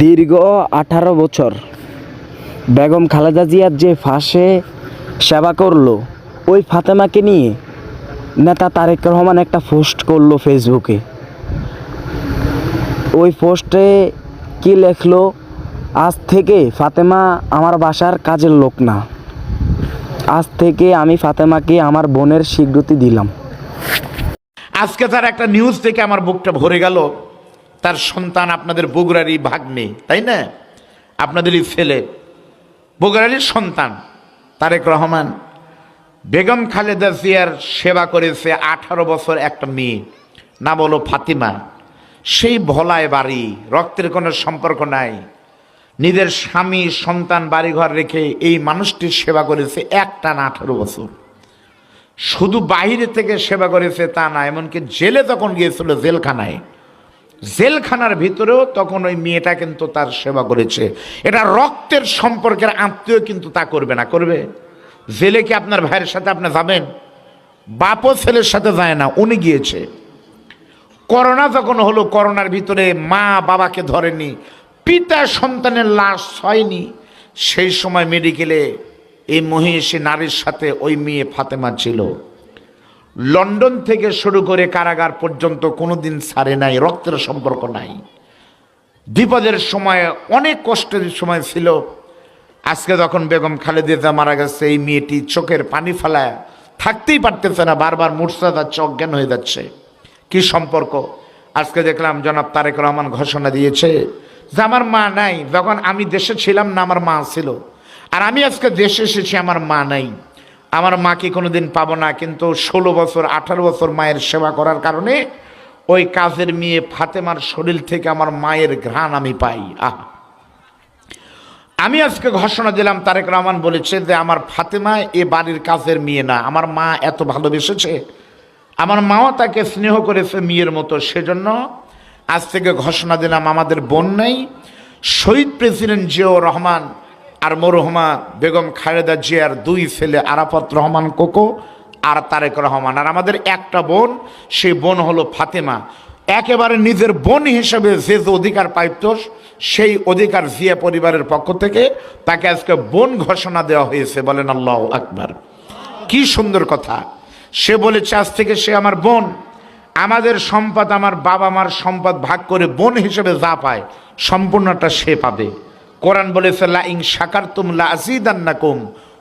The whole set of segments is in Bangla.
দীর্ঘ 18 বছর বেগম খালেদা জিয়ার যে ফাঁসে সেবা করলো, ওই ফাতেমাকে নিয়ে নেতা তারেক রহমান একটা পোস্ট করলো ফেসবুকে। ওই পোস্টে কি লেখলো, আজ থেকে ফাতেমা আমার বাসার কাজের লোক না, আজ থেকে আমি ফাতেমাকে আমার বোনের স্বীকৃতি দিলাম। আজকে তার একটা নিউজ থেকে আমার বুকটা ভরে গেল। তার সন্তান আপনাদের বগুড়ারই ভাগ্নে, তাই না? আপনাদেরই ছেলে, বগুড়ারই সন্তান তারেক রহমান বেগম খালেদা জিয়ার সেবা করেছে 18 বছর একটা মেয়ে, না বলো ফাতিমা। সেই ভোলায় বাড়ি, রক্তের কোনো সম্পর্ক নাই, নিজের স্বামী সন্তান বাড়িঘর রেখে এই মানুষটির সেবা করেছে একটানা 18 বছর। শুধু বাইরে থেকে সেবা করেছে তা না, এমনকি জেলে তখন গিয়েছিল, জেলখানার ভিতরেও তখন ওই মেয়েটা কিন্তু তার সেবা করেছে। এটা রক্তের সম্পর্কের আত্মীয় কিন্তু তা করবে না? করবে? জেলে কি আপনার ভাইয়ের সাথে আপনি যাবেন? বাপও ছেলের সাথে যায় না, উনি গিয়েছে। করোনা যখন হলো, করোনার ভিতরে মা বাবাকে ধরেনি, পিতা সন্তানের লাশ হয়নি, সেই সময় মেডিকেলে এই মহিষী নারীর সাথে ওই মেয়ে ফাতেমা ছিল। লন্ডন থেকে শুরু করে কারাগার পর্যন্ত কোনোদিন ছাড়ে নাই, রক্তের সম্পর্ক নাই। বিপদের সময়, অনেক কষ্টের সময় ছিল। আজকে যখন বেগম খালেদা জিয়া মারা গেছে, এই মেয়েটি চোখের পানি ফেলায় থাকতেই পারতেছে না, বারবার মূর্ছা যাচ্ছে, অজ্ঞান হয়ে যাচ্ছে। কি সম্পর্ক? আজকে দেখলাম জনাব তারেক রহমান ঘোষণা দিয়েছে যে আমার মা নাই। যখন আমি দেশে ছিলাম না, আমার মা ছিল, আর আমি আজকে দেশে এসেছি, আমার মা নাই। আমার মাকে কোনোদিন পাবো না, কিন্তু 16 বছর 18 বছর মায়ের সেবা করার কারণে ওই কাজের মেয়ে ফাতেমার শরীর থেকে আমার মায়ের ঘ্রাণ আমি পাই। আমি আজকে ঘোষণা দিলাম, তারেক রহমান বলেছে যে আমার ফাতেমা এ বাড়ির কাজের মেয়ে না, আমার মা এত ভালোবেসেছে, আমার মাও তাকে স্নেহ করেছে মেয়ের মতো। সেজন্য আজ থেকে ঘোষণা দিলাম, আমাদের বোন নেই, শহীদ প্রেসিডেন্ট জিয়াউর রহমান আর মরহুমা বেগম খালেদা জিয়ার 2 ছেলে আরাফাত রহমান কোকো আর তারেক রহমান, আর আমাদের একটা বোন, সেই বোন হলো ফাতেমা। একেবারে নিজের বোন হিসেবে যে যে অধিকার পাইত, সেই অধিকার জিয়া পরিবারের পক্ষ থেকে তাকে আজকে বোন ঘোষণা দেওয়া হয়েছে। বলেন আল্লাহু আকবার। কি সুন্দর কথা! সে বলেছে আজ থেকে সে আমার বোন, আমাদের সম্পদ, আমার বাবা মার সম্পদ ভাগ করে বোন হিসেবে যা পায় সম্পূর্ণটা সে পাবে। কোরআন বলেছে লা ইন শাকারতুম লা আযীদান্নাকুম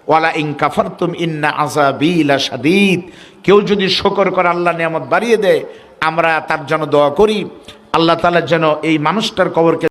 ওয়া লা ইন কাফারতুম ইন্না আযাবী লাশাদীদ। কেউ যদি শুকর করে আল্লাহ নিয়ামত বাড়িয়ে দেয়, আমরা তার জন্য দোয়া করি আল্লাহ তাআলা যেন এই মানুষটার কবরকে